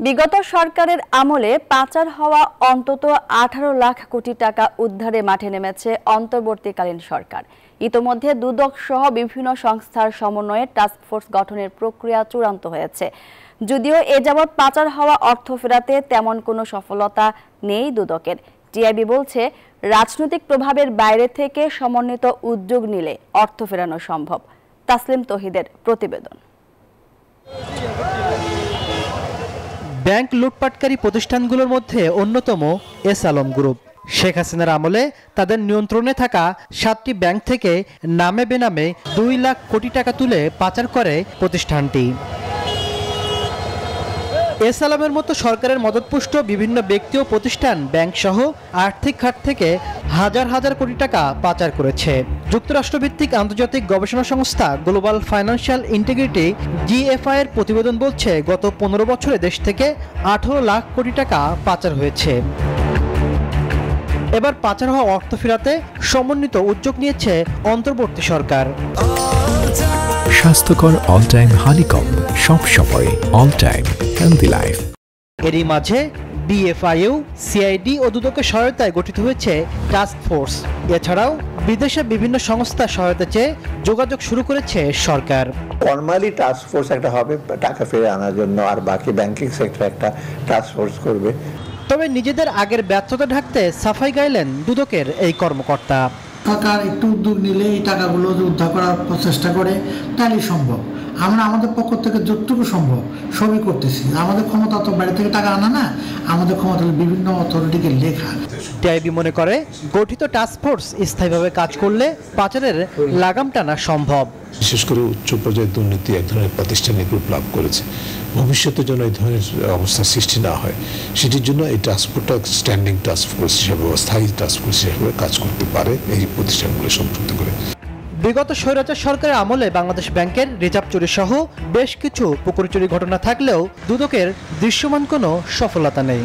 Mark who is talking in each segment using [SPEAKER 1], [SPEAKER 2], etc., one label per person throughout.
[SPEAKER 1] বিগত সরকারের আমলে পাচার হওয়া অন্তত 18 লাখ কোটি টাকা উদ্ধারে মাঠে নেমেছে অন্তর্বর্তীকালীন সরকার। ইতোমধ্যে দুদক সহ বিভিন্ন সংস্থার সমন্বয়ে টাস্কফোর্স গঠনের প্রক্রিয়া চূড়ান্ত হয়েছে। যদিও এ যাবৎ পাচার হওয়া অর্থ ফেরাতে তেমন কোনো সফলতা নেই দুদকের। টিআইবি বলছে, রাজনৈতিক প্রভাবের বাইরে থেকে সমন্বিত উদ্যোগ নিলে অর্থ ফেরানো সম্ভব। তাসলিম তৌহিদের প্রতিবেদন।
[SPEAKER 2] ব্যাংক লুটপাটকারী প্রতিষ্ঠানগুলোর মধ্যে অন্যতম এস আলম গ্রুপ। শেখ হাসিনার আমলে তাদের নিয়ন্ত্রণে থাকা 7টি ব্যাংক থেকে নামে বেনামে 2 লাখ কোটি টাকা তুলে পাচার করে প্রতিষ্ঠানটি। এস আলমের মতো সরকারের মদতপুষ্ট বিভিন্ন ব্যক্তি ও প্রতিষ্ঠান ব্যাংক সহ আর্থিক খাত থেকে হাজার হাজার কোটি টাকা পাচার করেছে। যুক্তরাষ্ট্রভিত্তিক আন্তর্জাতিক গবেষণা সংস্থা গ্লোবাল ফাইন্যান্সিয়াল ইন্টিগ্রিটি GFI এর প্রতিবেদন বলছে, গত 15 বছরে দেশ থেকে 18 লাখ কোটি টাকা পাচার হয়েছে। এবার পাচার হওয়া অর্থ ফেরাতে সমন্বিত উদ্যোগ নিয়েছে অন্তর্বর্তী সরকার।
[SPEAKER 3] স্বাস্থ্যকর অল টাইম হানিকম্ব, সব সময় অল টাইম হেলদি লাইফ।
[SPEAKER 2] এরই মাঝে BFIU, CID ও দুদকের সহায়তায় গঠিত হয়েছে টাস্ক ফোর্স। এছাড়াও বিদেশে বিভিন্ন সংস্থার সহায়তা চেয়ে যোগাযোগ শুরু করেছে সরকার।
[SPEAKER 4] ফরমালি টাস্ক ফোর্স একটা হবে টাকা ফিরে আনার জন্য, আর বাকি ব্যাংকিং সেক্টর একটা টাস্ক ফোর্স করবে।
[SPEAKER 2] তবে নিজেদের আগের ব্যর্থতা ঢাকতে সাফাই গাইলেন দুদকের এই কর্মকর্তা।
[SPEAKER 5] সরকার একটু উদ্যোগ নিলে এই টাকাগুলো উদ্ধার করার চেষ্টা করে, তাহলেই সম্ভব। আমরা আমাদের পক্ষ থেকে যতটুকু সম্ভব সবই করতেছি। আমাদের ক্ষমতা তো বাইরে থেকে টাকা আনা না, আমাদের ক্ষমতা বিভিন্ন অথরিটিকে লেখা।
[SPEAKER 2] টিআইবি মনে করে, গঠিত টাস্কফোর্স স্থায়ীভাবে কাজ করলে পাচারের লাগাম টানা সম্ভব।
[SPEAKER 6] বিশেষ করে উচ্চ পর্যায়ের দুর্নীতি এক ধরনের প্রাতিষ্ঠানিক রূপ লাভ করেছে। ভবিষ্যতে যেন এই ধরনের অবস্থার সৃষ্টি না হয়, সেটির জন্য এই টাস্কফোর্সটা স্ট্যান্ডিং টাস্কফোর্স হিসাবে বা স্থায়ী টাস্কফোর্স হিসাবে কাজ করতে পারে এই প্রতিষ্ঠানগুলো সম্পৃক্ত করে।
[SPEAKER 2] বিগত স্বৈরাচার সরকারের আমলে বাংলাদেশ ব্যাংকের রিজার্ভ চুরি সহ বেশ কিছু পুকুর চুরি ঘটনা থাকলেও দুদকের দৃশ্যমান কোনো সফলতা নেই।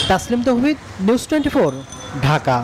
[SPEAKER 2] তাসলিম তৌহিদ, নিউজ 24, ঢাকা।